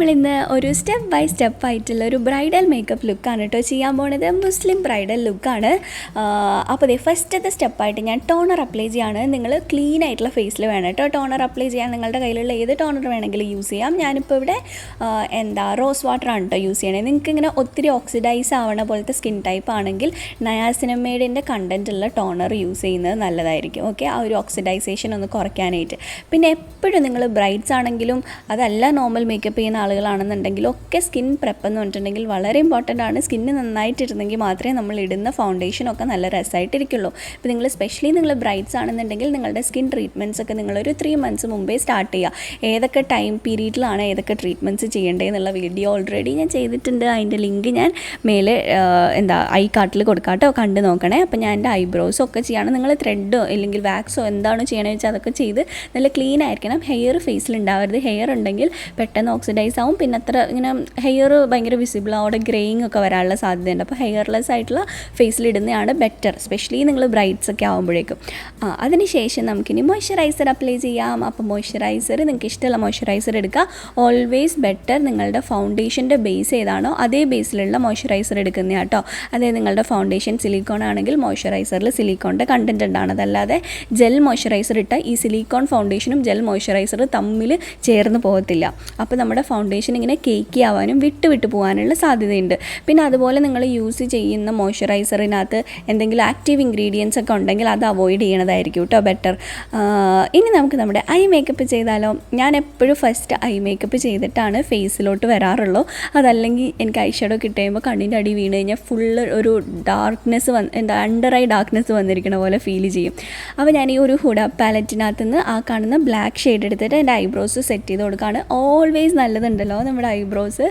നമ്മളിന്ന് ഒരു step by step ആയിട്ടുള്ള ഒരു ബ്രൈഡൽ മേക്കപ്പ് ലുക്കാണ് കേട്ടോ ചെയ്യാൻ പോണത്. മുസ്ലിം ബ്രൈഡൽ ലുക്കാണ്. അപ്പോൾ അതേ ഫസ്റ്റത്തെ സ്റ്റെപ്പായിട്ട് ഞാൻ ടോണർ അപ്ലൈ ചെയ്യാണ്. നിങ്ങൾ ക്ലീൻ ആയിട്ടുള്ള ഫേസിൽ വേണം കേട്ടോ ടോണർ അപ്ലൈ ചെയ്യാൻ. നിങ്ങളുടെ കയ്യിലുള്ള ഏത് ടോണർ വേണമെങ്കിലും യൂസ് ചെയ്യാം. ഞാനിപ്പോൾ ഇവിടെ റോസ് വാട്ടറാണ് കേട്ടോ യൂസ് ചെയ്യണത്. നിങ്ങൾക്ക് ഇങ്ങനെ ഒത്തിരി ഓക്സിഡൈസ് ആവണ പോലത്തെ സ്കിൻ ടൈപ്പ് ആണെങ്കിൽ നയാസിനമൈഡിൻ്റെ കണ്ടൻറ്റുള്ള ടോണർ യൂസ് ചെയ്യുന്നത് നല്ലതായിരിക്കും. ഓക്കെ, ആ ഒരു ഓക്സിഡൈസേഷൻ ഒന്ന് കുറയ്ക്കാനായിട്ട്. പിന്നെ എപ്പോഴും നിങ്ങൾ ബ്രൈഡ്സ് ആണെങ്കിലും അതല്ല നോർമൽ മേക്കപ്പ് ചെയ്യുന്ന ആളുകളാണെന്നുണ്ടെങ്കിലും ഒക്കെ സ്കിൻ പ്രെപ്പ് എന്ന് പറഞ്ഞിട്ടുണ്ടെങ്കിൽ വളരെ ഇമ്പോർട്ടൻ്റ് ആണ്. സ്കിന്ന് നന്നായിട്ടിരുന്നെങ്കിൽ മാത്രമേ നമ്മൾ ഇടുന്ന ഫൗണ്ടേഷനൊക്കെ നല്ല രസമായിട്ടിരിക്കുള്ളൂ. ഇപ്പോൾ നിങ്ങൾ സ്പെഷ്യലി നിങ്ങൾ ബ്രൈഡ്സ് ആണെന്നുണ്ടെങ്കിൽ നിങ്ങളുടെ സ്കിൻ ട്രീറ്റ്മെൻറ്റ്സ് ഒക്കെ നിങ്ങളൊരു 3 months മുമ്പേ സ്റ്റാർട്ട് ചെയ്യുക. ഏതൊക്കെ ടൈം പീരീഡിലാണ് ഏതൊക്കെ ട്രീറ്റ്മെൻറ്റ്സ് ചെയ്യേണ്ടതെന്നുള്ള വീഡിയോ ഓൾറെഡി ഞാൻ ചെയ്തിട്ടുണ്ട്. അതിൻ്റെ ലിങ്ക് ഞാൻ മേലെ ഐ കാർട്ടിൽ കൊടുക്കാം കേട്ടോ, കണ്ട് നോക്കണേ. അപ്പോൾ ഞാൻ എൻ്റെ ഐബ്രോസോ ഒക്കെ ചെയ്യാണ്. നിങ്ങൾ ത്രെഡോ അല്ലെങ്കിൽ വാക്സോ എന്താണോ ചെയ്യണമെന്ന് വെച്ചാൽ അതൊക്കെ ചെയ്ത് നല്ല ക്ലീൻ ആയിരിക്കണം. ഹെയർ ഫേസിൽ ഉണ്ടാവരുത്. ഹെയർ ഉണ്ടെങ്കിൽ പെട്ടെന്ന് ഓക്സിഡൈസ് ആവും. പിന്നെ അത്ര ഇങ്ങനെ ഹെയർ ഭയങ്കര വിസിബിൾ അവിടെ ഗ്രേയിങ് ഒക്കെ വരാനുള്ള സാധ്യതയുണ്ട്. അപ്പോൾ ഹെയർലെസ് ആയിട്ടുള്ള ഫേസിലിടുന്നതാണ് ബെറ്റർ, സ്പെഷ്യലി നിങ്ങൾ ബ്രൈഡ്സ് ഒക്കെ ആകുമ്പോഴേക്കും. അതിനുശേഷം നമുക്കിനി മോയ്സ്ചറൈസർ അപ്ലൈ ചെയ്യാം. അപ്പോൾ മോയ്സ്ചറൈസർ നിങ്ങൾക്ക് ഇഷ്ടമുള്ള മോയ്സ്ചറൈസർ എടുക്കുക. ഓൾവേസ് ബെറ്റർ നിങ്ങളുടെ ഫൗണ്ടേഷൻ്റെ ബേസ് ഏതാണോ അതേ ബേസിലുള്ള മോയ്സ്ചറൈസർ എടുക്കുന്ന കേട്ടോ. അതായത് നിങ്ങളുടെ ഫൗണ്ടേഷൻ സിലിക്കോൺ ആണെങ്കിൽ മോയ്സ്ചറൈസറിൽ സിലിക്കോണിൻ്റെ കണ്ടൻറ്റ് ഉണ്ടാണ്. അതല്ലാതെ ജെൽ മോയ്സ്ചറൈസർ ഇട്ടാൽ ഈ സിലിക്കോൺ ഫൗണ്ടേഷനും ജെൽ മോയ്സ്ചറൈസർ തമ്മിൽ ചേർന്ന് പോകത്തില്ല. അപ്പോൾ നമ്മുടെ ഫൗണ്ടേഷൻ ഇങ്ങനെ കേക്കി ആവാനും വിട്ട് പോകാനുള്ള സാധ്യതയുണ്ട്. പിന്നെ അതുപോലെ നിങ്ങൾ യൂസ് ചെയ്യുന്ന മോയ്സ്ചറൈസറിനകത്ത് എന്തെങ്കിലും ആക്റ്റീവ് ഇൻഗ്രീഡിയൻസ് ഒക്കെ ഉണ്ടെങ്കിൽ അത് അവോയ്ഡ് ചെയ്യണതായിരിക്കും കേട്ടോ ബെറ്റർ. ഇനി നമുക്ക് നമ്മുടെ ഐ മേക്കപ്പ് ചെയ്താലോ. ഞാൻ എപ്പോഴും ഫസ്റ്റ് ഐ മേക്കപ്പ് ചെയ്തിട്ടാണ് ഫേസിലോട്ട് വരാറുള്ളൂ. അതല്ലെങ്കിൽ എനിക്ക് ഐഷാഡോ കിട്ടുമ്പോൾ കണ്ണിൻ്റെ അടി വീണ് കഴിഞ്ഞാൽ ഫുള്ള് ഒരു ഡാർക്ക്നെസ് അണ്ടർ ഐ ഡാർക്ക്നെസ് വന്നിരിക്കണ പോലെ ഫീൽ ചെയ്യും. അപ്പോൾ ഞാൻ ഈ ഒരു ഹുഡ പാലറ്റിനകത്ത് നിന്ന് ആ കാണുന്ന ബ്ലാക്ക് ഷെയ്ഡ് എടുത്തിട്ട് എൻ്റെ ഐബ്രോസ് സെറ്റ് ചെയ്ത് കൊടുക്കുകയാണ്. ഓൾവേസ് നല്ലതുണ്ടല്ലോ നമ്മുടെ ഐബ്രോസ്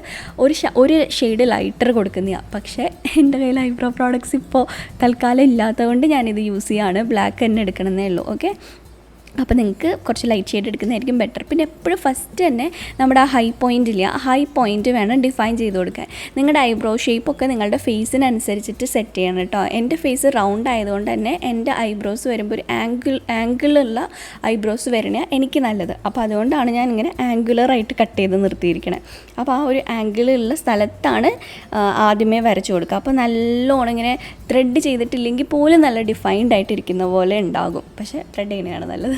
ഒരു ഷെയ്ഡ് ലൈറ്റർ കൊടുക്കുന്നതാണ്. പക്ഷേ എൻ്റെ കയ്യിൽ ഐബ്രോ പ്രോഡക്ട്സ് ഇപ്പോൾ തൽക്കാലം ഇല്ലാത്തതുകൊണ്ട് ഞാനിത് യൂസ് ചെയ്യുകയാണ്. ബ്ലാക്ക് തന്നെ എടുക്കണമെന്നേ ഉള്ളൂ. ഓക്കെ, അപ്പോൾ നിങ്ങൾക്ക് കുറച്ച് ലൈറ്റ് ഷെയ്ഡ് എടുക്കുന്നതായിരിക്കും ബെറ്റർ. പിന്നെ എപ്പോഴും ഫസ്റ്റ് തന്നെ നമ്മുടെ ആ ഹൈ പോയിൻ്റ് ഇല്ല, ഹൈ പോയിൻ്റ് വേണം ഡിഫൈൻ ചെയ്ത് കൊടുക്കാൻ. നിങ്ങളുടെ ഐബ്രോ ഷേപ്പൊക്കെ നിങ്ങളുടെ ഫേസിനനുസരിച്ചിട്ട് സെറ്റ് ചെയ്യണം കേട്ടോ. എൻ്റെ ഫേസ് റൗണ്ട് ആയതുകൊണ്ട് തന്നെ എൻ്റെ ഐബ്രോസ് വരുമ്പോൾ ഒരു ആംഗിളുള്ള ഐബ്രോസ് വരണേ എനിക്ക് നല്ലത്. അപ്പോൾ അതുകൊണ്ടാണ് ഞാൻ ഇങ്ങനെ ആംഗുലറായിട്ട് കട്ട് ചെയ്ത് നിർത്തിയിരിക്കണത്. അപ്പോൾ ആ ഒരു ആംഗിളുള്ള സ്ഥലത്താണ് ആദ്യമേ വരച്ചു കൊടുക്കുക. അപ്പോൾ നല്ലോണം ഇങ്ങനെ ത്രെഡ് ചെയ്തിട്ടില്ലെങ്കിൽ പോലും നല്ല ഡിഫൈൻഡ് ആയിട്ടിരിക്കുന്ന പോലെ ഉണ്ടാകും. പക്ഷേ ത്രെഡ് ചെയ്യുന്നതാണ് നല്ലത്.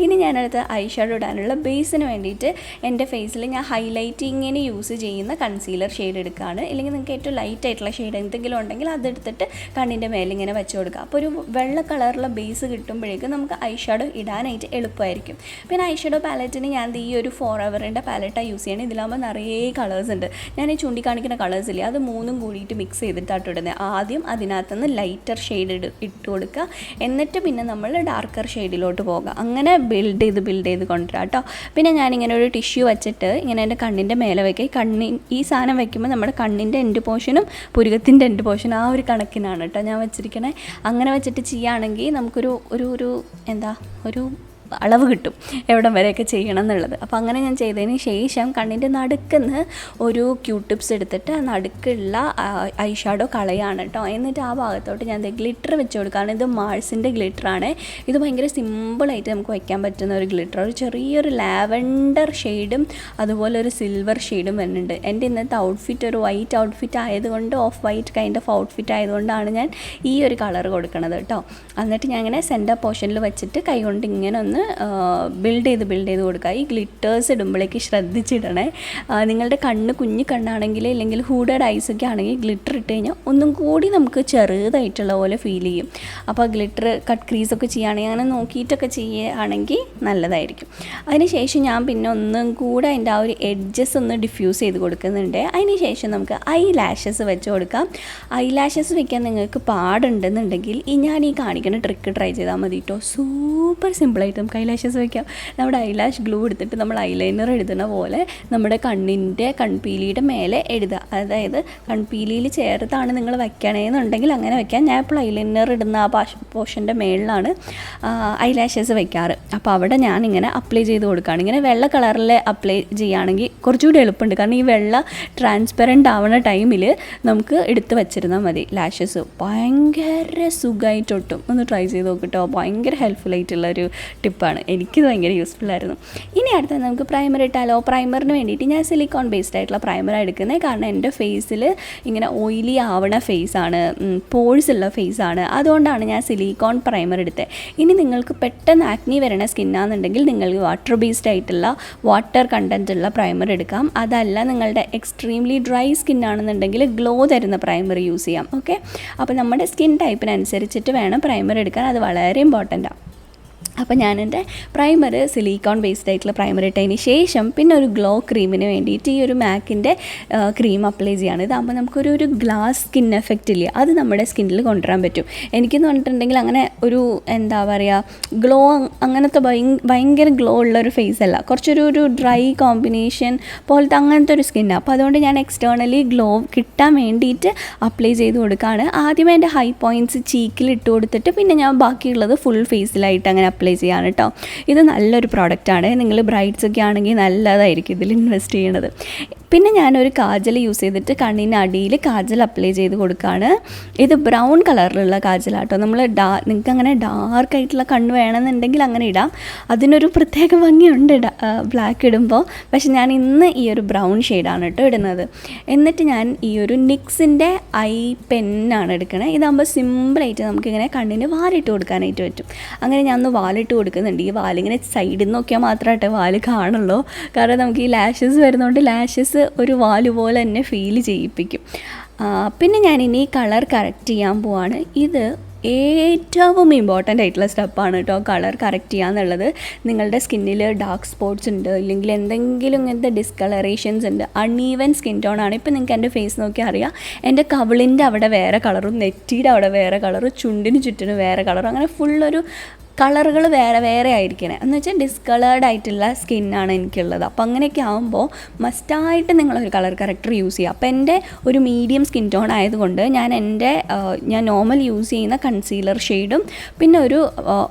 ഇനി ഞാനടുത്ത് ഐഷാഡോ ഇടാനുള്ള ബേസിന് വേണ്ടിയിട്ട് എൻ്റെ ഫേസിൽ ഞാൻ ഹൈലൈറ്റിങ്ങിന് യൂസ് ചെയ്യുന്ന കൺസീലർ ഷെയ്ഡ് എടുക്കുകയാണ്. ഇല്ലെങ്കിൽ നിങ്ങൾക്ക് ഏറ്റവും ലൈറ്റ് ആയിട്ടുള്ള ഷെയ്ഡ് എന്തെങ്കിലും ഉണ്ടെങ്കിൽ അതെടുത്തിട്ട് കണ്ണിൻ്റെ മേലിങ്ങനെ വെച്ച് കൊടുക്കുക. അപ്പോൾ ഒരു വെള്ള കളറുള്ള ബേസ് കിട്ടുമ്പോഴേക്കും നമുക്ക് ഐഷാഡോ ഇടാനായിട്ട് എളുപ്പമായിരിക്കും. പിന്നെ ഐഷാഡോ പാലറ്റിന് ഞാൻ ഈ ഒരു 4HOURൻ്റെ പാലറ്റാണ് യൂസ് ചെയ്യണത്. ഇതിലാകുമ്പോൾ നിറയെ കളേഴ്സ് ഉണ്ട്. ഞാൻ ഈ ചൂണ്ടിക്കാണിക്കുന്ന കളേഴ്സ് ഇല്ലേ, അത് 3 കൂടിയിട്ട് മിക്സ് ചെയ്തിട്ടാണ് ഇടുന്നത്. ആദ്യം അതിനകത്തുനിന്ന് ലൈറ്റർ ഷെയ്ഡ് ഇട്ട് കൊടുക്കുക, എന്നിട്ട് പിന്നെ നമ്മൾ ഡാർക്കർ ഷെയ്ഡിലോട്ട് പോകുക. അങ്ങനെ ബിൽഡ് ചെയ്ത് കൊണ്ടുവരാം കേട്ടോ. പിന്നെ ഞാനിങ്ങനെ ഒരു ടിഷ്യൂ വെച്ചിട്ട് ഇങ്ങനെ എൻ്റെ കണ്ണിൻ്റെ മേലെ വയ്ക്കുക. ഈ സാധനം വയ്ക്കുമ്പോൾ നമ്മുടെ കണ്ണിൻ്റെ എൻഡ് പോർഷനും പുരുകത്തിൻ്റെ എൻഡ് പോർഷനും ആ ഒരു കണക്കിനാണ് കേട്ടോ ഞാൻ വെച്ചിരിക്കണേ. അങ്ങനെ വെച്ചിട്ട് ചെയ്യുകയാണെങ്കിൽ നമുക്കൊരു ഒരു അളവ് കിട്ടും എവിടം വരെയൊക്കെ ചെയ്യണം എന്നുള്ളത്. അപ്പോൾ അങ്ങനെ ഞാൻ ചെയ്തതിന് ശേഷം കണ്ണിൻ്റെ നടുക്കുന്ന് ഒരു ക്യൂട്ടിപ്സ് എടുത്തിട്ട് ആ നടുക്കുള്ള ഐഷാഡോ കളയാണ് കേട്ടോ. എന്നിട്ട് ആ ഭാഗത്തോട്ട് ഞാൻ ഗ്ലിറ്റർ വെച്ച് കൊടുക്കുകയാണ്. ഇത് മാൾസിൻ്റെ ഗ്ലിറ്ററാണ്. ഇത് ഭയങ്കര സിമ്പിളായിട്ട് നമുക്ക് വയ്ക്കാൻ പറ്റുന്ന ഒരു ഗ്ലിറ്റർ. ഒരു ചെറിയൊരു ലാവൻഡർ ഷെയ്ഡും അതുപോലെ ഒരു സിൽവർ ഷെയ്ഡും വരുന്നുണ്ട്. എൻ്റെ ഇന്നത്തെ ഔട്ട്ഫിറ്റ് ഒരു വൈറ്റ് ഔട്ട്ഫിറ്റ് ആയതുകൊണ്ട്, of white kind of outfit ആയതുകൊണ്ടാണ് ഞാൻ ഈ ഒരു കളർ കൊടുക്കുന്നത് കേട്ടോ. എന്നിട്ട് ഞാൻ ഇങ്ങനെ സെൻറ്റർ പോർഷനിൽ വെച്ചിട്ട് കൈ കൊണ്ട് ഇങ്ങനെ ഒന്ന് ബിൽഡ് ചെയ്ത് കൊടുക്കുക. ഈ ഗ്ലിറ്റേഴ്സ് ഇടുമ്പോഴേക്ക് ശ്രദ്ധിച്ചിടണേ. നിങ്ങളുടെ കുഞ്ഞു കണ്ണാണെങ്കിൽ അല്ലെങ്കിൽ ഹൂഡഡ് ഐസൊക്കെ ആണെങ്കിൽ ഗ്ലിറ്റർ ഇട്ട് കഴിഞ്ഞാൽ ഒന്നും കൂടി നമുക്ക് ചെറുതായിട്ടുള്ള പോലെ ഫീൽ ചെയ്യും. അപ്പോൾ ഗ്ലിറ്റർ കട്ട് ക്രീസൊക്കെ ചെയ്യുകയാണെങ്കിൽ അങ്ങനെ നോക്കിയിട്ടൊക്കെ ചെയ്യുകയാണെങ്കിൽ നല്ലതായിരിക്കും. അതിനുശേഷം ഞാൻ പിന്നെ ഒന്നും കൂടെ അതിൻ്റെ ആ ഒരു എഡ്ജസ് ഒന്ന് ഡിഫ്യൂസ് ചെയ്ത് കൊടുക്കുന്നുണ്ട്. അതിനുശേഷം നമുക്ക് ഐലാഷസ് വെച്ച് കൊടുക്കാം. ഐലാഷസ് വെക്കാൻ നിങ്ങൾക്ക് പാടുണ്ടെന്നുണ്ടെങ്കിൽ ഞാൻ ഈ കാണിക്കുന്ന ട്രിക്ക് ട്രൈ ചെയ്താൽ മതി കേട്ടോ. സൂപ്പർ സിമ്പിളായിട്ട് നമുക്ക് ഐലാഷസ് വയ്ക്കാം. നമ്മുടെ ഐലാഷ് ഗ്ലൂ എടുത്തിട്ട് നമ്മൾ ഐലൈനർ എഴുതുന്ന പോലെ നമ്മുടെ കൺപീലിയുടെ മേലെ എഴുതുക. അതായത് കൺപീലിയിൽ ചേർത്താണ് നിങ്ങൾ വയ്ക്കണേന്നുണ്ടെങ്കിൽ അങ്ങനെ വയ്ക്കാം. ഞാൻ ഇപ്പോൾ ഐലൈനർ ഇടുന്ന ആ പോർഷൻ്റെ മേളിലാണ് ഐലാഷസ് വയ്ക്കാറ്. അപ്പോൾ അവിടെ ഞാനിങ്ങനെ അപ്ലൈ ചെയ്ത് കൊടുക്കുകയാണ്. ഇങ്ങനെ വെള്ള കളറിൽ അപ്ലൈ ചെയ്യുകയാണെങ്കിൽ കുറച്ചുകൂടി എളുപ്പമുണ്ട്. കാരണം ഈ വെള്ള ട്രാൻസ്പെറൻ്റ് ആവുന്ന ടൈമിൽ നമുക്ക് എടുത്ത് വെച്ചിരുന്നാൽ മതി. ലാഷസ് ഭയങ്കര സുഖമായിട്ടൊട്ടും ഒന്ന് ട്രൈ ചെയ്ത് നോക്കിട്ടോ. ഭയങ്കര ഹെൽപ്ഫുൾ ആയിട്ടുള്ളൊരു ടിപ്പ് ടിപ്പാണ്, എനിക്കിത് ഭയങ്കര യൂസ്ഫുള്ളായിരുന്നു. ഇനി അടുത്തത് നമുക്ക് പ്രൈമർ ഇട്ടാലോ. പ്രൈമറിന് വേണ്ടിയിട്ട് ഞാൻ സിലിക്കോൺ ബേസ്ഡ് ആയിട്ടുള്ള പ്രൈമറാണ് എടുക്കുന്നത്. കാരണം എൻ്റെ ഫേസിൽ ഇങ്ങനെ ഓയിലി ആവണ ഫേസാണ്, പോഴ്സ് ഉള്ള ഫേസാണ്, അതുകൊണ്ടാണ് ഞാൻ സിലിക്കോൺ പ്രൈമർ എടുത്തത്. ഇനി നിങ്ങൾക്ക് പെട്ടെന്ന് ആക്നി വരണ സ്കിന്നാണെന്നുണ്ടെങ്കിൽ നിങ്ങൾക്ക് വാട്ടർ ബേസ്ഡ് ആയിട്ടുള്ള വാട്ടർ കണ്ടൻറ്റ് ഉള്ള പ്രൈമർ എടുക്കാം. അതല്ല നിങ്ങളുടെ എക്സ്ട്രീംലി ഡ്രൈ സ്കിന്നാണെന്നുണ്ടെങ്കിൽ ഗ്ലോ തരുന്ന പ്രൈമർ യൂസ് ചെയ്യാം. ഓക്കെ, അപ്പോൾ നമ്മുടെ സ്കിൻ ടൈപ്പിനനുസരിച്ചിട്ട് വേണം പ്രൈമർ എടുക്കാൻ, അത് വളരെ ഇമ്പോർട്ടൻ്റാണ്. അപ്പോൾ ഞാൻ എൻ്റെ പ്രൈമർ സിലിക്കോൺ ബേസ്ഡ് ആയിട്ടുള്ള പ്രൈമർ ഇട്ടതിന് ശേഷം പിന്നെ ഒരു ഗ്ലോ ക്രീമിന് വേണ്ടിയിട്ട് ഈ ഒരു മാക്കിൻ്റെ ക്രീം അപ്ലൈ ചെയ്യാണ്. ഇതാകുമ്പോൾ നമുക്കൊരു ഗ്ലാസ് സ്കിൻ എഫക്റ്റ് ഇല്ലേ, അത് നമ്മുടെ സ്കിന്നിൽ കൊണ്ടുവരാൻ പറ്റും. എനിക്കെന്ന് പറഞ്ഞിട്ടുണ്ടെങ്കിൽ അങ്ങനെ ഒരു എന്താ പറയുക ഗ്ലോ അങ്ങനത്തെ ഭയങ്കര ഗ്ലോ ഉള്ളൊരു ഫേസ് അല്ല, കുറച്ചൊരു ഡ്രൈ കോമ്പിനേഷൻ പോലത്തെ അങ്ങനത്തെ ഒരു സ്കിന്നാണ്. അപ്പോൾ അതുകൊണ്ട് ഞാൻ എക്സ്റ്റേണലി ഗ്ലോ കിട്ടാൻ വേണ്ടിയിട്ട് അപ്ലൈ ചെയ്ത് കൊടുക്കുകയാണ്. ആദ്യമേ എൻ്റെ ഹൈ പോയിൻറ്റ്സ് ചീക്കിൽ ഇട്ട് കൊടുത്തിട്ട് പിന്നെ ഞാൻ ബാക്കിയുള്ളത് ഫുൾ ഫേസിലായിട്ട് അങ്ങനെ അപ്ലൈ ചെയ്യാണ് കേട്ടോ. ഇത് നല്ലൊരു പ്രോഡക്റ്റാണ്, നിങ്ങൾ ബ്രൈഡ്സ് ഒക്കെ ആണെങ്കിൽ നല്ലതായിരിക്കും ഇതിൽ ഇൻവെസ്റ്റ് ചെയ്യണത്. പിന്നെ ഞാനൊരു കാജൽ യൂസ് ചെയ്തിട്ട് കണ്ണിൻ്റെ അടിയിൽ കാജൽ അപ്ലൈ ചെയ്ത് കൊടുക്കുകയാണ്. ഇത് ബ്രൗൺ കളറിലുള്ള കാജലാട്ടോ. നമ്മൾ നിങ്ങൾക്ക് അങ്ങനെ ഡാർക്കായിട്ടുള്ള കണ്ണ് വേണമെന്നുണ്ടെങ്കിൽ അങ്ങനെ ഇടാം, അതിനൊരു പ്രത്യേക ഭംഗിയുണ്ട് ബ്ലാക്ക് ഇടുമ്പോൾ. പക്ഷെ ഞാൻ ഇന്ന് ഈ ഒരു ബ്രൗൺ ഷെയ്ഡാണ് കേട്ടോ ഇടുന്നത്. എന്നിട്ട് ഞാൻ ഈ ഒരു നിക്സിൻ്റെ ഐ പെന്നാണ് എടുക്കണത്. ഇതാകുമ്പോൾ സിമ്പിളായിട്ട് നമുക്കിങ്ങനെ കണ്ണിന് വാലിട്ട് കൊടുക്കാനായിട്ട് പറ്റും. അങ്ങനെ ഞാൻ ഒന്ന് വാലിട്ട് കൊടുക്കുന്നുണ്ട്. ഈ വാലിങ്ങനെ സൈഡിൽ നിന്ന് നോക്കിയാൽ മാത്രമായിട്ട് വാല് കാണുള്ളൂ, കാരണം നമുക്ക് ഈ ലാഷസ് വരുന്നതുകൊണ്ട് ലാഷസ് ഒരു വാല് പോലെ തന്നെ ഫീൽ ചെയ്യിപ്പിക്കും. പിന്നെ ഞാനിനി കളർ കറക്റ്റ് ചെയ്യാൻ പോവാണ്. ഇത് ഏറ്റവും ഇമ്പോർട്ടൻ്റ് ആയിട്ടുള്ള സ്റ്റെപ്പാണ് കേട്ടോ, കളർ കറക്റ്റ് ചെയ്യുക എന്നുള്ളത്. നിങ്ങളുടെ സ്കിന്നിൽ ഡാർക്ക് സ്പോട്ട്സ് ഉണ്ട്, ഇല്ലെങ്കിൽ എന്തെങ്കിലും ഇങ്ങനത്തെ ഡിസ്കളറേഷൻസ് ഉണ്ട്, അൺഈവൻ സ്കിൻ ടോണാണ്. ഇപ്പോൾ നിങ്ങൾക്ക് എൻ്റെ ഫേസ് നോക്കി അറിയാം, എൻ്റെ കവിളിൻ്റെ അവിടെ വേറെ കളറും, നെറ്റിയുടെ അവിടെ വേറെ കളറും, ചുണ്ടിന് ചുറ്റിനും വേറെ കളറും, അങ്ങനെ ഫുള്ളൊരു കളറുകൾ വേറെ വേറെ ആയിരിക്കണേ. എന്ന് വെച്ചാൽ ഡിസ്കളേർഡ് ആയിട്ടുള്ള സ്കിന്നാണ് എനിക്കുള്ളത്. അപ്പോൾ അങ്ങനെയൊക്കെ ആകുമ്പോൾ മസ്റ്റായിട്ട് നിങ്ങളൊരു കളർ കറക്റ്റർ യൂസ് ചെയ്യുക. അപ്പോൾ എൻ്റെ ഒരു മീഡിയം സ്കിൻ ടോൺ ആയതുകൊണ്ട് ഞാൻ നോർമൽ യൂസ് ചെയ്യുന്ന കൺസീലർ ഷെയ്ഡും പിന്നെ ഒരു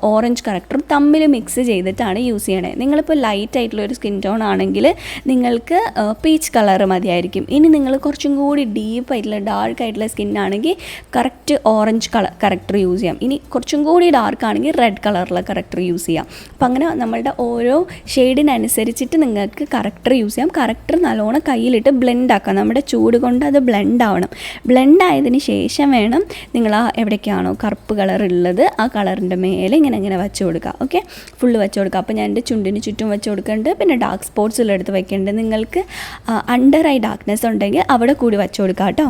ഓറഞ്ച് കറക്റ്ററും തമ്മിൽ മിക്സ് ചെയ്തിട്ടാണ് യൂസ് ചെയ്യണേ. നിങ്ങളിപ്പോൾ ലൈറ്റ് ആയിട്ടുള്ളൊരു സ്കിൻ ടോൺ ആണെങ്കിൽ നിങ്ങൾക്ക് പീച്ച് കളർ മതിയായിരിക്കും. ഇനി നിങ്ങൾ കുറച്ചും കൂടി ഡീപ്പായിട്ടുള്ള ഡാർക്ക് ആയിട്ടുള്ള സ്കിന്നാണെങ്കിൽ കറക്റ്റ് ഓറഞ്ച് കറക്റ്റർ യൂസ് ചെയ്യാം. ഇനി കുറച്ചും കൂടി ഡാർക്ക് ആണെങ്കിൽ റെഡ് കളറുള്ള കറക്റ്റർ യൂസ് ചെയ്യാം. അപ്പം അങ്ങനെ നമ്മളുടെ ഓരോ ഷെയ്ഡിനനുസരിച്ചിട്ട് നിങ്ങൾക്ക് കറക്റ്റർ യൂസ് ചെയ്യാം. കറക്റ്റർ നല്ലോണം കയ്യിലിട്ട് ബ്ലെൻഡ് ആക്കാം. നമ്മുടെ ചൂട് കൊണ്ട് അത് ബ്ലെൻഡ് ആവണം. ബ്ലെൻഡ് ആയതിന് ശേഷം വേണം നിങ്ങൾ എവിടേക്കാണോ കറുപ്പ് കളർ ഉള്ളത് ആ കളറിൻ്റെ മേലെ ഇങ്ങനെ വെച്ച് കൊടുക്കുക. ഓക്കെ, ഫുള്ള് വെച്ച് കൊടുക്കുക. അപ്പോൾ ഞാൻ എൻ്റെ ചുണ്ടിന് ചുറ്റും വെച്ച് കൊടുക്കുന്നുണ്ട്. പിന്നെ ഡാർക്ക് സ്പോട്ട്സ് ഉള്ളെടുത്ത് വെക്കേണ്ടത്. നിങ്ങൾക്ക് അണ്ടർ ഐ ഡാർക്ക്നെസ് ഉണ്ടെങ്കിൽ അവിടെ കൂടി വെച്ച് കൊടുക്കുക കേട്ടോ.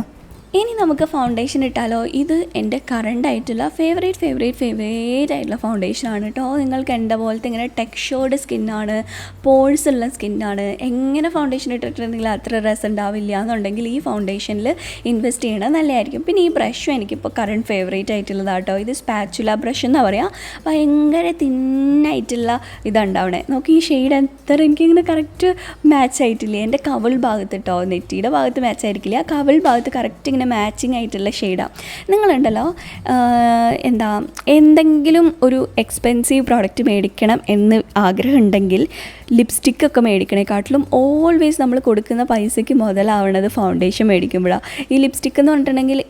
ഇനി നമുക്ക് ഫൗണ്ടേഷൻ ഇട്ടാലോ. ഇത് എൻ്റെ കറണ്ട് ആയിട്ടുള്ള ഫേവറേറ്റ് ആയിട്ടുള്ള ഫൗണ്ടേഷനാണ് കേട്ടോ. നിങ്ങൾക്ക് എൻ്റെ പോലത്തെ ഇങ്ങനെ ടെക്സ്ചേർഡ് സ്കിന്നാണ്, പോഴ്സ് ഉള്ള സ്കിന്നാണ്, എങ്ങനെ ഫൗണ്ടേഷൻ ഇട്ടിട്ടുണ്ടെങ്കിൽ അത്ര രസം ഉണ്ടാവില്ല എന്നുണ്ടെങ്കിൽ ഈ ഫൗണ്ടേഷനിൽ ഇൻവെസ്റ്റ് ചെയ്യണത് നല്ലതായിരിക്കും. പിന്നെ ഈ ബ്രഷും എനിക്കിപ്പോൾ കറണ്ട് ഫേവറേറ്റ് ആയിട്ടുള്ളതാണ് കേട്ടോ. ഇത് സ്പാച്ചുല ബ്രഷ് എന്നാണ് പറയുക. ഭയങ്കര തിന്നായിട്ടുള്ള ഇതുണ്ടാവണേ. നോക്കി ഈ ഷെയ്ഡ് എത്ര എനിക്കിങ്ങനെ കറക്റ്റ് മാച്ച് ആയിട്ടില്ലേ. എൻ്റെ കവിൾ ഭാഗത്ത് കേട്ടോ, നെറ്റിയുടെ ഭാഗത്ത് മാച്ച് ആയിരിക്കില്ല, കവിൾ ഭാഗത്ത് കറക്റ്റ് ഇങ്ങനെ മാച്ചിങ് ആയിട്ടുള്ള ഷെയ്ഡാണ്. നിങ്ങളുണ്ടല്ലോ എന്തെങ്കിലും ഒരു എക്സ്പെൻസീവ് പ്രോഡക്റ്റ് മേടിക്കണം എന്ന് ആഗ്രഹം ഉണ്ടെങ്കിൽ ലിപ്സ്റ്റിക്കൊക്കെ മേടിക്കണേക്കാട്ടിലും ഓൾവേസ് നമ്മൾ കൊടുക്കുന്ന പൈസയ്ക്ക് മുതലാവണത് ഫൗണ്ടേഷൻ മേടിക്കുമ്പോഴാണ്. ഈ ലിപ്സ്റ്റിക്ക് എന്ന് പറഞ്ഞിട്ടുണ്ടെങ്കിൽ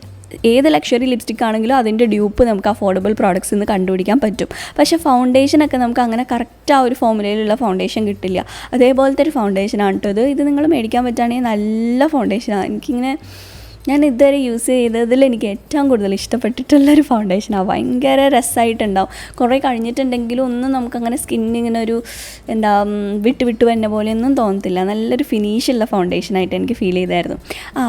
ഏത് ലക്ഷറി ലിപ്സ്റ്റിക് ആണെങ്കിലും അതിൻ്റെ ഡ്യൂപ്പ് നമുക്ക് അഫോർഡബിൾ പ്രോഡക്ട്സ് നിന്ന് കണ്ടുപിടിക്കാൻ പറ്റും. പക്ഷേ ഫൗണ്ടേഷനൊക്കെ നമുക്ക് അങ്ങനെ കറക്റ്റ് ആ ഒരു ഫോമുലയിലുള്ള ഫൗണ്ടേഷൻ കിട്ടില്ല. അതേപോലത്തെ ഒരു ഫൗണ്ടേഷനാണ് കേട്ടോ ഇത് നിങ്ങൾ മേടിക്കാൻ പറ്റുകയാണെങ്കിൽ നല്ല ഫൗണ്ടേഷനാണ്. ഞാൻ ഇതുവരെ യൂസ് ചെയ്തതിൽ എനിക്ക് ഏറ്റവും കൂടുതൽ ഇഷ്ടപ്പെട്ടിട്ടുള്ളൊരു ഫൗണ്ടേഷനാണ്. ഭയങ്കര രസമായിട്ടുണ്ടാവും. കുറേ കഴിഞ്ഞിട്ടുണ്ടെങ്കിലും ഒന്നും നമുക്കങ്ങനെ സ്കിന്നിങ്ങനെ ഒരു വിട്ട് വന്ന പോലെയൊന്നും തോന്നത്തില്ല. നല്ലൊരു ഫിനിഷുള്ള ഫൗണ്ടേഷനായിട്ട് എനിക്ക് ഫീൽ ചെയ്തായിരുന്നു.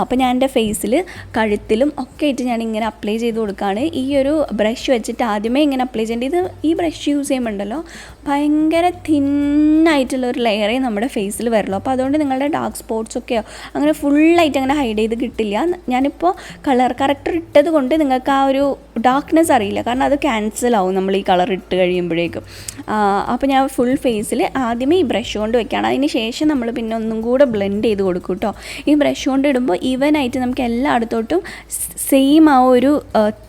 അപ്പോൾ ഞാൻ എൻ്റെ ഫേസിൽ കഴുത്തിലും ഒക്കെ ആയിട്ട് ഞാനിങ്ങനെ അപ്ലൈ ചെയ്ത് കൊടുക്കുകയാണ്. ഈ ഒരു ബ്രഷ് വെച്ചിട്ട് ആദ്യമേ ഇങ്ങനെ അപ്ലൈ ചെയ്യേണ്ടത്. ഈ ബ്രഷ് യൂസ് ചെയ്യുമ്പോണ്ടല്ലോ ഭയങ്കര തിന്നായിട്ടുള്ളൊരു ലെയറേ നമ്മുടെ ഫേസിൽ വരുള്ളൂ. അപ്പോൾ അതുകൊണ്ട് നിങ്ങളുടെ ഡാർക്ക് സ്പോട്ട്സൊക്കെയോ അങ്ങനെ ഫുള്ളായിട്ട് അങ്ങനെ ഹൈഡ് ചെയ്ത് കിട്ടില്ല. ഞാനിപ്പോൾ കളർ കറക്റ്റർ ഇട്ടത് കൊണ്ട് നിങ്ങൾക്ക് ആ ഒരു ഡാർക്ക്നെസ് അറിയില്ല, കാരണം അത് ക്യാൻസൽ ആവും നമ്മൾ ഈ കളർ ഇട്ട് കഴിയുമ്പോഴേക്കും. അപ്പോൾ ഞാൻ ഫുൾ ഫേസിൽ ആദ്യമേ ഈ ബ്രഷ് കൊണ്ട് വെക്കുകയാണ്. അതിന് ശേഷം നമ്മൾ പിന്നെ ഒന്നും കൂടെ ബ്ലെൻഡ് ചെയ്ത് കൊടുക്കും കേട്ടോ. ഈ ബ്രഷ് കൊണ്ട് ഇടുമ്പോൾ ഈവനായിട്ട് നമുക്ക് എല്ലായിടത്തോട്ടും സെയിം ആ ഒരു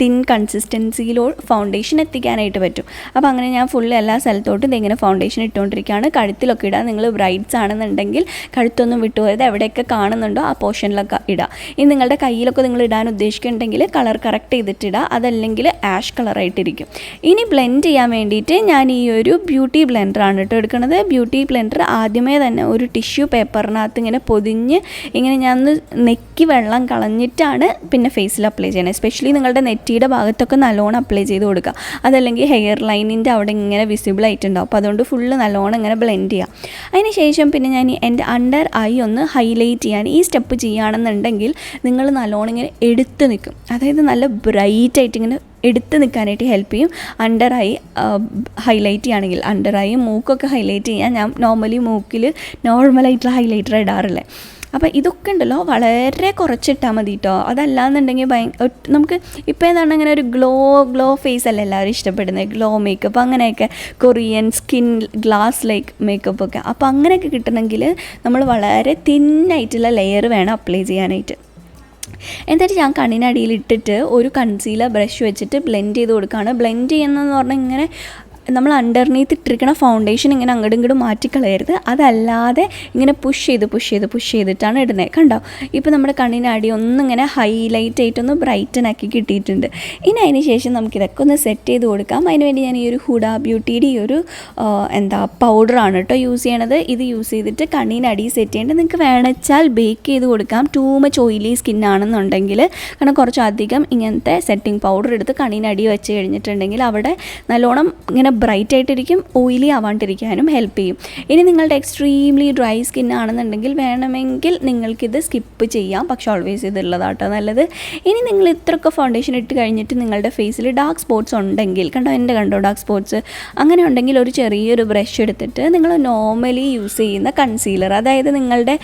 തിൻ കൺസിസ്റ്റൻസിയിലോ ഫൗണ്ടേഷൻ എത്തിക്കാനായിട്ട് പറ്റും. അപ്പോൾ അങ്ങനെ ഞാൻ ഫുൾ എല്ലാ സ്ഥലത്തോട്ടും ഇതെങ്ങനെ ഫൗണ്ടേഷൻ ഇട്ടുകൊണ്ടിരിക്കുകയാണ്. കഴുത്തിലൊക്കെ ഇടുക. നിങ്ങൾ ബ്രൈഡ്സ് ആണെന്നുണ്ടെങ്കിൽ കഴുത്തൊന്നും വിട്ടുപോയത് എവിടെയൊക്കെ കാണുന്നുണ്ടോ ആ പോർഷനിലൊക്കെ ഇടുക. ഇനി നിങ്ങളുടെ കയ്യിലൊക്കെ നിങ്ങൾ ഇടാൻ ഉദ്ദേശിക്കുന്നുണ്ടെങ്കിൽ കളർ കറക്റ്റ് ചെയ്തിട്ടിടുക. അതല്ല അതല്ലെങ്കിൽ ആഷ് കളറായിട്ടിരിക്കും. ഇനി ബ്ലെൻഡ് ചെയ്യാൻ വേണ്ടിയിട്ട് ഞാൻ ഈ ഒരു ബ്യൂട്ടി ബ്ലെൻഡറാണ് കേട്ടോ എടുക്കുന്നത്. ബ്യൂട്ടി ബ്ലെൻഡർ ആദ്യമേ തന്നെ ഒരു ടിഷ്യൂ പേപ്പറിനകത്ത് ഇങ്ങനെ പൊതിഞ്ഞ് ഇങ്ങനെ ഞാൻ ഒന്ന് നെക്കി വെള്ളം കളഞ്ഞിട്ടാണ് പിന്നെ ഫേസിൽ അപ്ലൈ ചെയ്യണത്. എസ്പെഷ്യലി നിങ്ങളുടെ നെറ്റിയുടെ ഭാഗത്തൊക്കെ നല്ലോണം അപ്ലൈ ചെയ്ത് കൊടുക്കുക. അതല്ലെങ്കിൽ ഹെയർ ലൈനിൻ്റെ അവിടെ ഇങ്ങനെ വിസിബിൾ ആയിട്ടുണ്ടാവും. അപ്പോൾ അതുകൊണ്ട് ഫുള്ള് നല്ലോണം ഇങ്ങനെ ബ്ലെൻഡ് ചെയ്യാം. അതിന് ശേഷം പിന്നെ ഞാൻ എൻ്റെ അണ്ടർ ഐ ഒന്ന് ഹൈലൈറ്റ് ചെയ്യാൻ ഈ സ്റ്റെപ്പ് ചെയ്യുകയാണെന്നുണ്ടെങ്കിൽ നിങ്ങൾ നല്ലോണം ഇങ്ങനെ എടുത്ത് നിൽക്കും. അതായത് നല്ല ബ്രൈറ്റായിട്ട് ഇങ്ങനെ എടുത്ത് നിൽക്കാനായിട്ട് ഹെൽപ്പ് ചെയ്യും. അണ്ടർ ഐ ഹൈലൈറ്റ് ചെയ്യുകയാണെങ്കിൽ അണ്ടർ ഐ മൂക്കൊക്കെ ഹൈലൈറ്റ് ചെയ്യാൻ ഞാൻ നോർമലി മൂക്കിൽ നോർമലായിട്ടുള്ള ഹൈലൈറ്റർ ഇടാറില്ല. അപ്പോൾ ഇതൊക്കെ ഉണ്ടല്ലോ വളരെ കുറച്ചിട്ടാൽ മതി കേട്ടോ. അതല്ലാന്നുണ്ടെങ്കിൽ നമുക്ക് ഇപ്പോൾ ഏതാണ് അങ്ങനെ ഒരു ഗ്ലോ ഫേസ് അല്ല എല്ലാവരും ഇഷ്ടപ്പെടുന്നത്, ഗ്ലോ മേക്കപ്പ് അങ്ങനെയൊക്കെ, കൊറിയൻ സ്കിൻ ഗ്ലാസ് ലൈക്ക് മേക്കപ്പൊക്കെ. അപ്പോൾ അങ്ങനെയൊക്കെ കിട്ടണമെങ്കിൽ നമ്മൾ വളരെ തിന്നായിട്ടുള്ള ലെയർ വേണം അപ്ലൈ ചെയ്യാനായിട്ട്. എന്നിട്ട് ഞാൻ കണ്ണിനടിയിൽ ഇട്ടിട്ട് ഒരു കൺസീലർ ബ്രഷ് വെച്ചിട്ട് ബ്ലെൻഡ് ചെയ്ത് കൊടുക്കുകയാണ്. ബ്ലെൻഡ് ചെയ്യുന്നതെന്ന് പറഞ്ഞാൽ ഇങ്ങനെ നമ്മൾ അണ്ടർനീത്ത് ഇട്ടിരിക്കണ ഫൗണ്ടേഷൻ ഇങ്ങനെ അങ്ങോട്ടും ഇങ്ങോട്ടും മാറ്റിക്കളയരുത്. അതല്ലാതെ ഇങ്ങനെ പുഷ് ചെയ്തിട്ടാണ് ഇടുന്നത്. കണ്ടോ, ഇപ്പോൾ നമ്മുടെ കണ്ണിനടി ഒന്നിങ്ങനെ ഹൈലൈറ്റ് ആയിട്ടൊന്ന് ബ്രൈറ്റൻ ആക്കി കിട്ടിയിട്ടുണ്ട്. ഇനി അതിന് ശേഷം നമുക്കിതൊക്കെ ഒന്ന് സെറ്റ് ചെയ്ത് കൊടുക്കാം. അതിനുവേണ്ടി ഞാൻ ഈ ഒരു ഹുഡ ബ്യൂട്ടിയുടെ ഈ ഒരു പൗഡറാണ് കേട്ടോ യൂസ് ചെയ്യണത്. ഇത് യൂസ് ചെയ്തിട്ട് കണ്ണിനടി സെറ്റ് ചെയ്യേണ്ടത്. നിങ്ങൾക്ക് വേണമെച്ചാൽ ബേക്ക് ചെയ്ത് കൊടുക്കാം. ടൂ മച്ച് ഓയിലി സ്കിന്നാണെന്നുണ്ടെങ്കിൽ, കാരണം കുറച്ചധികം ഇങ്ങനത്തെ സെറ്റിംഗ് പൗഡർ എടുത്ത് കണ്ണിനടി വെച്ച് കഴിഞ്ഞിട്ടുണ്ടെങ്കിൽ അവിടെ നല്ലോണം ഇങ്ങനെ ബ്രൈറ്റ് ആയിട്ടിരിക്കും, ഓയിലി ആവാണ്ടിരിക്കാനും ഹെൽപ്പ് ചെയ്യും. ഇനി നിങ്ങളുടെ എക്സ്ട്രീംലി ഡ്രൈ സ്കിൻ ആണെന്നുണ്ടെങ്കിൽ വേണമെങ്കിൽ നിങ്ങൾക്കിത് സ്കിപ്പ് ചെയ്യാം, പക്ഷെ ഓൾവേസ് ഇതുള്ളതാട്ടോ നല്ലത്. ഇനി നിങ്ങൾ ഇത്രയൊക്കെ ഫൗണ്ടേഷൻ ഇട്ട് കഴിഞ്ഞിട്ട് നിങ്ങളുടെ ഫേസിൽ ഡാർക്ക് സ്പോട്ട്സ് ഉണ്ടെങ്കിൽ, കണ്ടോ ഡാർക്ക് സ്പോട്ട്സ് അങ്ങനെ ഉണ്ടെങ്കിൽ ഒരു ചെറിയൊരു ബ്രഷ് എടുത്തിട്ട് നിങ്ങൾ നോർമലി യൂസ് ചെയ്യുന്ന കൺസീലർ, അതായത് നിങ്ങളുടെ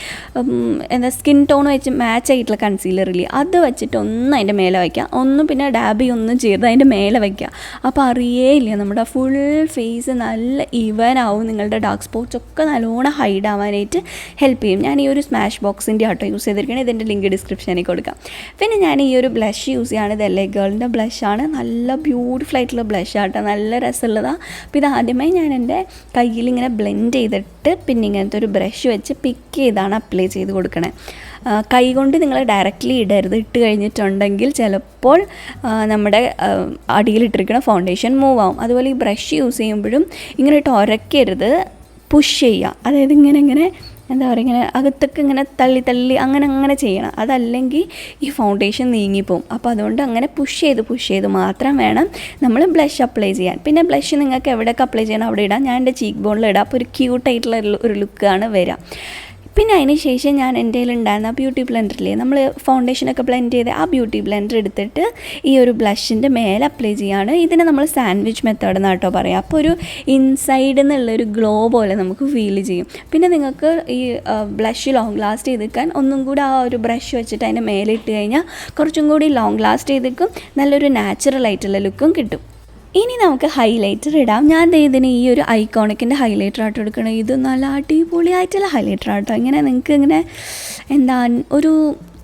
സ്കിൻ ടോൺ വെച്ച് മാച്ച് ആയിട്ടുള്ള കൺസീലറില്ലേ, അത് വെച്ചിട്ട് ഒന്ന് അതിൻ്റെ മേലെ വയ്ക്കുക, ഒന്ന് പിന്നെ ഡാബി ഒന്നും ചെയ്ത് അതിൻ്റെ മേലെ വയ്ക്കുക. അപ്പോൾ അറിയേയില്ല, നമ്മുടെ ഫുൾ ഫേസ് നല്ല ഈവൻ ആവും. നിങ്ങളുടെ ഡാർക്ക് സ്പോട്ട്സ് ഒക്കെ നല്ലോണം ഹൈഡ് ആവാനായിട്ട് ഹെൽപ്പ് ചെയ്യും. ഞാൻ ഈ ഒരു സ്മാഷ് ബോക്സിൻ്റെ ആട്ടോ യൂസ് ചെയ്തിരിക്കുന്നത്. ഇതിൻ്റെ ലിങ്ക് ഡിസ്ക്രിപ്ഷനിൽ കൊടുക്കാം. പിന്നെ ഞാൻ ഈ ഒരു ബ്ലഷ് യൂസ് ചെയ്യുകയാണ്. ഇത് LA ഗേളിൻ്റെ ബ്ലഷാണ്. നല്ല ബ്യൂട്ടിഫുൾ ആയിട്ടുള്ള ബ്ലഷ് ആട്ടോ, നല്ല രസമുള്ളതാണ്. അപ്പോൾ ഇത് ആദ്യമേ ഞാൻ എൻ്റെ കയ്യിൽ ഇങ്ങനെ ബ്ലെൻഡ് ചെയ്തിട്ട് പിന്നെ ഇങ്ങനത്തെ ഒരു ബ്രഷ് വെച്ച് പിക്ക് ചെയ്താണ് അപ്ലൈ ചെയ്ത് കൊടുക്കണേ. കൈ കൊണ്ട് നിങ്ങൾ ഡയറക്റ്റ്ലി ഇടരുത്. ഇട്ട് കഴിഞ്ഞിട്ടുണ്ടെങ്കിൽ ചിലപ്പോൾ നമ്മുടെ അടിയിലിട്ടിരിക്കുന്ന ഫൗണ്ടേഷൻ മൂവ് ആവും. അതുപോലെ ഈ ബ്രഷ് യൂസ് ചെയ്യുമ്പോഴും ഇങ്ങനെ ഇട്ട് ഉരയ്ക്കരുത്, പുഷ് ചെയ്യുക. അതായത് ഇങ്ങനെ എന്താ പറയുക, ഇങ്ങനെ അകത്തൊക്കെ ഇങ്ങനെ തള്ളി അങ്ങനെ ചെയ്യണം. അതല്ലെങ്കിൽ ഈ ഫൗണ്ടേഷൻ നീങ്ങിപ്പോവും. അപ്പോൾ അതുകൊണ്ട് അങ്ങനെ പുഷ് ചെയ്ത് മാത്രം വേണം നമ്മൾ ബ്ലഷ് അപ്ലൈ ചെയ്യാൻ. പിന്നെ ബ്ലഷ് നിങ്ങൾക്ക് എവിടെയൊക്കെ അപ്ലൈ ചെയ്യണം അവിടെ ഇടാം. ഞാൻ എൻ്റെ ചീക്ക് ബോണിൽ ഇടാം. അപ്പോൾ ഒരു ക്യൂട്ടായിട്ടുള്ള ഒരു ലുക്കാണ് വരിക. പിന്നെ അതിന് ശേഷം ഞാൻ എൻ്റെ കയ്യിലുണ്ടായിരുന്ന ആ ബ്യൂട്ടി ബ്ലെൻഡറില്ലേ, നമ്മൾ ഫൗണ്ടേഷനൊക്കെ ബ്ലെൻഡ് ചെയ്ത് ആ ബ്യൂട്ടി ബ്ലെൻഡർ എടുത്തിട്ട് ഈ ഒരു ബ്ലഷിൻ്റെ മേലെ അപ്ലൈ ചെയ്യുകയാണ്. ഇതിനെ നമ്മൾ സാൻഡ്വിച്ച് മെത്തേഡ് എന്നാട്ടോ പറയാം. അപ്പോൾ ഒരു ഇൻസൈഡിൽ നിന്നുള്ളൊരു ഗ്ലോ പോലെ നമുക്ക് ഫീൽ ചെയ്യും. പിന്നെ നിങ്ങൾക്ക് ഈ ബ്ലഷ് ലോങ് ലാസ്റ്റ് ചെയ്ത് നിൽക്കാൻ ഒന്നും കൂടി ആ ഒരു ബ്രഷ് വെച്ചിട്ട് അതിൻ്റെ മേലെ ഇട്ട് കഴിഞ്ഞാൽ കുറച്ചും കൂടി ലോങ് ലാസ്റ്റ് ചെയ്ത് നിൽക്കും, നല്ലൊരു നാച്ചുറൽ ആയിട്ടുള്ള ലുക്കും കിട്ടും. ഇനി നമുക്ക് ഹൈലൈറ്റർ ഇടാം. ഞാൻ ഇതിന് ഈ ഒരു ഐക്കോണിക്കിൻ്റെ ഹൈലൈറ്റർ ആയിട്ട് എടുക്കണം. ഇത് നല്ല അടിപൊളിയായിട്ടുള്ള ഹൈലൈറ്റർ ആട്ടോ. ഇങ്ങനെ നിങ്ങൾക്ക് ഇങ്ങനെ ഒരു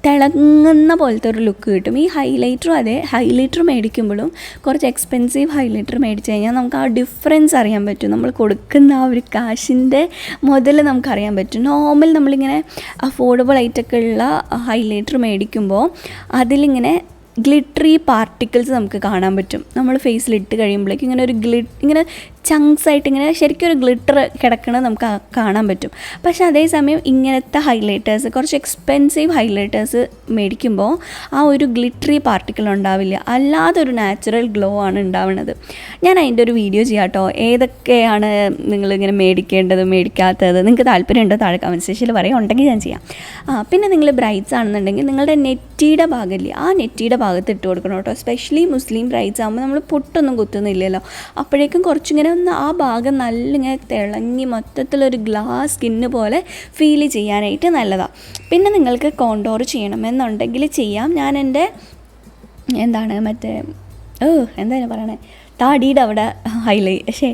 തിളങ്ങുന്ന പോലത്തെ ഒരു ലുക്ക് കിട്ടും. ഈ ഹൈലൈറ്ററും അതെ, ഹൈലൈറ്റർ മേടിക്കുമ്പോഴും കുറച്ച് എക്സ്പെൻസീവ് ഹൈലൈറ്റർ മേടിച്ച് കഴിഞ്ഞാൽ നമുക്ക് ആ ഡിഫറൻസ് അറിയാൻ പറ്റും. നമ്മൾ കൊടുക്കുന്ന ആ ഒരു കാശിൻ്റെ മുതൽ നമുക്കറിയാൻ പറ്റും. നോർമൽ നമ്മളിങ്ങനെ അഫോർഡബിൾ ആയിട്ടൊക്കെ ഉള്ള ഹൈലൈറ്റർ മേടിക്കുമ്പോൾ അതിലിങ്ങനെ ഗ്ലിറ്ററി പാർട്ടിക്കിൾസ് നമുക്ക് കാണാൻ പറ്റും. നമ്മൾ ഫേസിലിട്ട് കഴിയുമ്പോഴേക്കും ഇങ്ങനെ ചങ്ക്സ് ആയിട്ട് ഇങ്ങനെ ശരിക്കും ഒരു ഗ്ലിറ്റർ കിടക്കണത് നമുക്ക് കാണാൻ പറ്റും. പക്ഷേ അതേസമയം ഇങ്ങനത്തെ ഹൈലൈറ്റേഴ്സ്, കുറച്ച് എക്സ്പെൻസീവ് ഹൈലൈറ്റേഴ്സ് മേടിക്കുമ്പോൾ ആ ഒരു ഗ്ലിറ്ററി പാർട്ടിക്കിൾ ഉണ്ടാവില്ല, അല്ലാതെ ഒരു നാച്ചുറൽ ഗ്ലോ ആണ് ഉണ്ടാവുന്നത്. ഞാൻ അതിൻ്റെ ഒരു വീഡിയോ ചെയ്യാം കേട്ടോ. ഏതൊക്കെയാണ് നിങ്ങളിങ്ങനെ മേടിക്കേണ്ടത്, മേടിക്കാത്തത്, നിങ്ങൾക്ക് താല്പര്യമുണ്ടോ താഴെ കമൻറ്റ് സെക്ഷനിൽ പറയാം, ഉണ്ടെങ്കിൽ ഞാൻ ചെയ്യാം. പിന്നെ നിങ്ങൾ ബ്രൈഡ്സ് ആണെന്നുണ്ടെങ്കിൽ നിങ്ങളുടെ നെറ്റിയുടെ ഭാഗമില്ലേ, ആ നെറ്റിയുടെ ഭാഗത്ത് ഇട്ട് കൊടുക്കണം കേട്ടോ. എസ്പെഷ്യലി മുസ്ലിം ബ്രൈഡ്സ് ആകുമ്പോൾ നമ്മൾ പൊട്ടൊന്നും കുത്തുന്നില്ലല്ലോ, അപ്പോഴേക്കും കുറച്ചിങ്ങനെ ആ ഭാഗം നല്ല ഇങ്ങനെ തിളങ്ങി മൊത്തത്തിലൊരു ഗ്ലാസ് സ്കിന്ന് പോലെ ഫീൽ ചെയ്യാനായിട്ട് നല്ലതാണ്. പിന്നെ നിങ്ങൾക്ക് കോണ്ടോർ ചെയ്യണമെന്നുണ്ടെങ്കിൽ ചെയ്യാം. ഞാൻ എൻ്റെ എന്താണ് പറയണേ, താടിയുടെ അവിടെ പക്ഷേ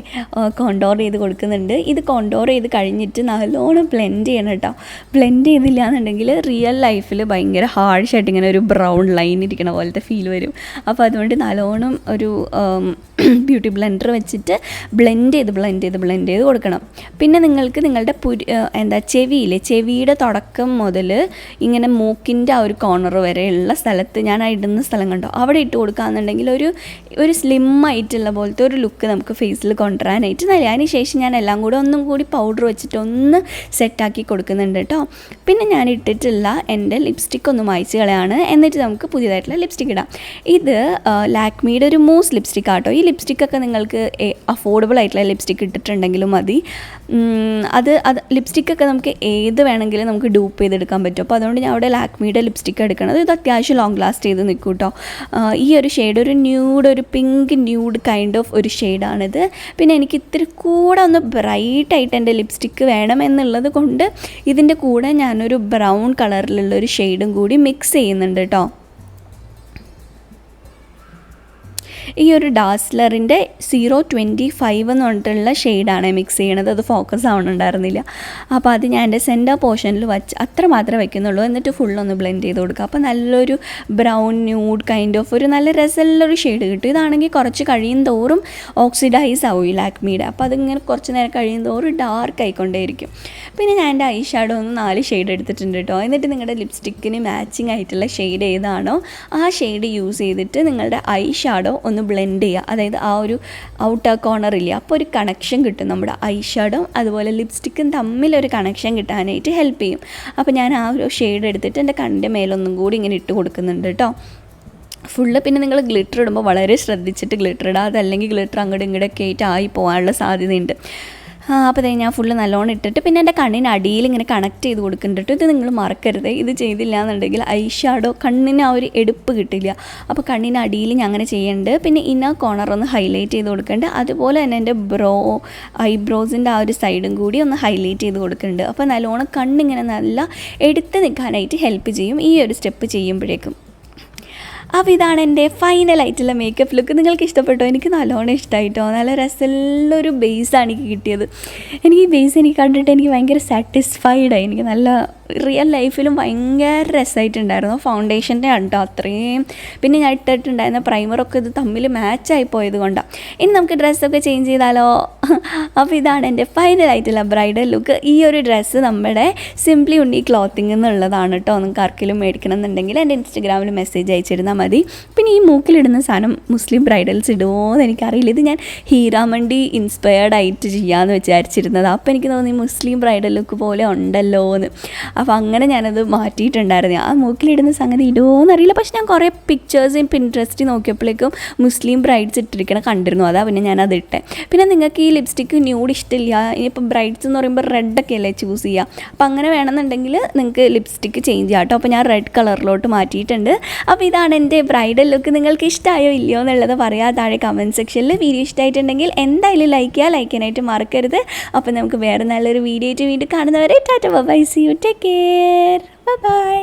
കോണ്ടോർ ചെയ്ത് കൊടുക്കുന്നുണ്ട്. ഇത് കോണ്ടോർ ചെയ്ത് കഴിഞ്ഞിട്ട് നല്ലോണം ബ്ലെൻഡ് ചെയ്യണം കേട്ടോ. ബ്ലെൻഡ് ചെയ്തില്ല എന്നുണ്ടെങ്കിൽ റിയൽ ലൈഫിൽ ഭയങ്കര ഹാർഷായിട്ട് ഇങ്ങനെ ഒരു ബ്രൗൺ ലൈൻ ഇരിക്കണ പോലത്തെ ഫീൽ വരും. അപ്പോൾ അതുകൊണ്ട് നല്ലോണം ഒരു ബ്യൂട്ടി ബ്ലെൻഡർ വെച്ചിട്ട് ബ്ലെൻഡ് ചെയ്ത് കൊടുക്കണം. പിന്നെ നിങ്ങൾക്ക് നിങ്ങളുടെ ചെവിയുടെ തുടക്കം മുതൽ ഇങ്ങനെ മൂക്കിൻ്റെ ആ ഒരു കോർണർ വരെയുള്ള സ്ഥലത്ത് ഞാൻ ഇടുന്ന സ്ഥലം കണ്ടോ, അവിടെ ഇട്ട് കൊടുക്കുകയെന്നുണ്ടെങ്കിൽ ഒരു സ്ലിം ആയിട്ടുള്ള പോലത്തെ ഒരു ലുക്ക് നമുക്ക് ഫേസിൽ കൊണ്ടുവരാനായിട്ട് നല്ല. അതിന് ശേഷം ഞാൻ എല്ലാം കൂടെ ഒന്നും കൂടി പൗഡർ വെച്ചിട്ട് ഒന്ന് സെറ്റാക്കി കൊടുക്കുന്നുണ്ട് കേട്ടോ. പിന്നെ ഞാൻ ഇട്ടിട്ടുള്ള എൻ്റെ ലിപ്സ്റ്റിക്ക് ഒന്ന് മായ്ച്ച് കളയാണ്. എന്നിട്ട് നമുക്ക് പുതിയതായിട്ടുള്ള ലിപ്സ്റ്റിക്ക് ഇടാം. ഇത് ലാക്മിയുടെ ഒരു മൂസ് ലിപ്സ്റ്റിക്ക് ആട്ടോ. ഈ ലിപ്സ്റ്റിക്കൊക്കെ നിങ്ങൾക്ക് അഫോർഡബിൾ ആയിട്ടുള്ള ലിപ്സ്റ്റിക്ക് ഇട്ടിട്ടുണ്ടെങ്കിലും മതി. അത് ലിപ്സ്റ്റിക്കൊക്കെ നമുക്ക് ഏത് വേണമെങ്കിലും നമുക്ക് ഡൂപ്പ് ചെയ്തെടുക്കാൻ പറ്റും. അപ്പോൾ അതുകൊണ്ട് ഞാൻ അവിടെ ലാക്മിയുടെ ലിപ്സ്റ്റിക്ക് എടുക്കണത്. ഇത് അത്യാവശ്യം ലോങ് ലാസ്റ്റ് ചെയ്ത് നിൽക്കും കേട്ടോ. ഈ ഒരു ഷെയ്ഡ് ഒരു പിങ്ക് ന്യൂഡ് കൈൻഡ് ഓഫ് ഒരു ഷെയ്ഡാണിത്. പിന്നെ എനിക്ക് ഇത്തിരി കൂടെ ഒന്ന് ബ്രൈറ്റായിട്ട് എൻ്റെ ലിപ്സ്റ്റിക്ക് വേണം എന്നുള്ളത് കൊണ്ട് ഇതിൻ്റെ കൂടെ ഞാനൊരു ബ്രൗൺ കളറിലുള്ളൊരു ഷെയ്ഡും കൂടി മിക്സ് ചെയ്യുന്നുണ്ട് കേട്ടോ. ഈ ഒരു ഡാസ്ലറിൻ്റെ 025 എന്ന് പറഞ്ഞിട്ടുള്ള ഷെയ്ഡാണ് മിക്സ് ചെയ്യണത്. അത് ഫോക്കസ് ആവണുണ്ടായിരുന്നില്ല. അപ്പോൾ അത് ഞാൻ എൻ്റെ സെൻറ്റർ പോർഷനിൽ വച്ച് അത്ര മാത്രമേ വയ്ക്കുന്നുള്ളൂ. എന്നിട്ട് ഫുള്ളൊന്ന് ബ്ലെൻഡ് ചെയ്ത് കൊടുക്കുക. അപ്പോൾ നല്ലൊരു ബ്രൗൺ ന്യൂഡ് കൈൻഡ് ഓഫ് ഒരു നല്ല രസമുള്ളൊരു ഷെയ്ഡ് കിട്ടും. ഇതാണെങ്കിൽ കുറച്ച് കഴിയും തോറും ഓക്സിഡൈസ് ആവും ഈ ലാക്മിയുടെ. അപ്പോൾ അതിങ്ങനെ കുറച്ച് നേരം കഴിയും തോറും ഡാർക്ക് ആയിക്കൊണ്ടേയിരിക്കും. പിന്നെ ഞാൻ എൻ്റെ ഐഷാഡോ ഒന്ന് 4 ഷെയ്ഡ് എടുത്തിട്ടുണ്ട് കേട്ടോ. എന്നിട്ട് നിങ്ങളുടെ ലിപ്സ്റ്റിക്കിന് മാച്ചിങ് ആയിട്ടുള്ള ഷെയ്ഡ് ഏതാണോ ആ ഷെയ്ഡ് യൂസ് ചെയ്തിട്ട് നിങ്ങളുടെ ഐഷാഡോ ഒന്ന് ബ്ലെൻഡ് ചെയ്യുക. അതായത് ആ ഒരു ഔട്ടർ കോർണർ ഇല്ല, അപ്പോൾ ഒരു കണക്ഷൻ കിട്ടും. നമ്മുടെ ഐഷാഡോ അതുപോലെ ലിപ്സ്റ്റിക്കും തമ്മിലൊരു കണക്ഷൻ കിട്ടാനായിട്ട് ഹെൽപ്പ് ചെയ്യും. അപ്പോൾ ഞാൻ ആ ഒരു ഷെയ്ഡ് എടുത്തിട്ട് എൻ്റെ കണ്ണിൻ്റെ മേലൊന്നും കൂടി ഇങ്ങനെ ഇട്ട് കൊടുക്കുന്നുണ്ട് കേട്ടോ ഫുള്ള്. പിന്നെ നിങ്ങൾ ഗ്ലിറ്റർ ഇടുമ്പോൾ വളരെ ശ്രദ്ധിച്ചിട്ട് ഗ്ലിറ്റർ ഇടുക. അതല്ലെങ്കിൽ ഗ്ലിറ്റർ അങ്ങോട്ടും ഇങ്ങോട്ടൊക്കെ ആയിട്ട് ആയി പോകാനുള്ള സാധ്യതയുണ്ട്. അപ്പോൾ ഞാൻ ഫുള്ള് നല്ലോണം ഇട്ടിട്ട് പിന്നെ എൻ്റെ കണ്ണിന് അടിയിൽ ഇങ്ങനെ കണക്ട് ചെയ്ത് കൊടുക്കുന്നുണ്ട്. ഇത് നിങ്ങൾ മറക്കരുത്. ഇത് ചെയ്തില്ല എന്നുണ്ടെങ്കിൽ ഐഷാഡോ കണ്ണിന് ആ ഒരു എടുപ്പ് കിട്ടില്ല. അപ്പോൾ കണ്ണിന് അടിയിൽ ഞാൻ അങ്ങനെ ചെയ്യുന്നുണ്ട്. പിന്നെ ഇന്നർ കോർണർ ഒന്ന് ഹൈലൈറ്റ് ചെയ്ത് കൊടുക്കുന്നുണ്ട്. അതുപോലെ തന്നെ എൻ്റെ ഐബ്രോസിൻ്റെ ആ ഒരു സൈഡും കൂടി ഒന്ന് ഹൈലൈറ്റ് ചെയ്ത് കൊടുക്കുന്നുണ്ട്. അപ്പോൾ നല്ലോണം കണ്ണിങ്ങനെ നല്ല എടുത്ത് നിൽക്കാനായിട്ട് ഹെൽപ്പ് ചെയ്യും ഈ ഒരു സ്റ്റെപ്പ് ചെയ്യുമ്പോഴേക്കും. അപ്പോൾ ഇതാണ് എൻ്റെ ഫൈനലായിട്ടുള്ള മേക്കപ്പ് ലുക്ക്. നിങ്ങൾക്ക് ഇഷ്ടപ്പെട്ടോ? എനിക്ക് നല്ലോണം ഇഷ്ടമായിട്ടോ. നല്ല രസമുള്ളൊരു ബേസാണ് എനിക്ക് കിട്ടിയത്. എനിക്ക് ഈ ബേസ് എനിക്ക് കണ്ടിട്ട് എനിക്ക് ഭയങ്കര സാറ്റിസ്ഫൈഡായി. എനിക്ക് നല്ല റിയൽ ലൈഫിലും ഭയങ്കര രസമായിട്ടുണ്ടായിരുന്നു. ഫൗണ്ടേഷൻ്റെ ഉണ്ടോ അത്രയും. പിന്നെ ഞാൻ ഇട്ടിട്ടുണ്ടായിരുന്ന പ്രൈമറൊക്കെ ഇത് തമ്മിൽ മാച്ചായി പോയത് കൊണ്ടാണ്. ഇനി നമുക്ക് ഡ്രസ്സൊക്കെ ചേഞ്ച് ചെയ്താലോ? അപ്പോൾ ഇതാണ് എൻ്റെ ഫൈനലായിട്ടുള്ള ബ്രൈഡൽ ലുക്ക്. ഈ ഒരു ഡ്രസ്സ് നമ്മുടെ സിംപ്ലി ഉണ്ണി ക്ലോത്തിങ് എന്നുള്ളതാണ് കേട്ടോ. നിങ്ങൾക്ക് ആർക്കെങ്കിലും മേടിക്കണം എന്നുണ്ടെങ്കിൽ എൻ്റെ ഇൻസ്റ്റഗ്രാമിൽ മെസ്സേജ് അയച്ചിരുന്നാൽ മതി. പിന്നെ ഈ മൂക്കിലിടുന്ന സാധനം മുസ്ലിം ബ്രൈഡൽസ് ഇടുമോ എന്ന് എനിക്കറിയില്ല. ഇത് ഞാൻ ഹീരാമണ്ടി ഇൻസ്പയർഡ് ആയിട്ട് ചെയ്യാമെന്ന് വിചാരിച്ചിരുന്നത്. അപ്പോൾ എനിക്ക് തോന്നി മുസ്ലിം ബ്രൈഡൽ ലുക്ക് പോലെ ഉണ്ടല്ലോ എന്ന്. അപ്പോൾ അങ്ങനെ ഞാനത് മാറ്റിയിട്ടുണ്ടായിരുന്നു. ആ മൂക്കിലിടുന്ന സംഗതി ഇടുമോയെന്നറിയില്ല. പക്ഷെ ഞാൻ കുറേ പിക്ചേഴ്സും പിൻട്രസ്റ്റ് നോക്കിയപ്പോഴേക്കും മുസ്ലിം ബ്രൈഡ്സ് ഇട്ടിരിക്കണം കണ്ടിരുന്നു. അതാ പിന്നെ ഞാനത് ഇട്ടെ. പിന്നെ നിങ്ങൾക്ക് ഈ ലിപ്സ്റ്റിക്ക് ന്യൂഡ് ഇഷ്ടമില്ല, ഇനിയിപ്പോൾ ബ്രൈഡ്സ് എന്ന് പറയുമ്പോൾ റെഡൊക്കെ അല്ലേ ചൂസ് ചെയ്യുക. അപ്പോൾ അങ്ങനെ വേണമെന്നുണ്ടെങ്കിൽ നിങ്ങൾക്ക് ലിപ്സ്റ്റിക്ക് ചേഞ്ച് ചെയ്യാം കേട്ടോ. അപ്പോൾ ഞാൻ റെഡ് കളറിലോട്ട് മാറ്റിയിട്ടുണ്ട്. അപ്പോൾ ഇതാണ് എൻ്റെ ബ്രൈഡൽ ലുക്ക്. നിങ്ങൾക്ക് ഇഷ്ടമായോ ഇല്ലയോ എന്നുള്ളത് പറയാം താഴെ കമൻറ്റ് സെക്ഷനിൽ. വീഡിയോ ഇഷ്ടമായിട്ടുണ്ടെങ്കിൽ എന്തായാലും ലൈക്ക് ചെയ്യാനായിട്ട് മറക്കരുത്. അപ്പോൾ നമുക്ക് വേറെ നല്ലൊരു വീഡിയോ ആയിട്ട് വീണ്ടും കാണുന്നവരെ tata bye, see you, take care, by.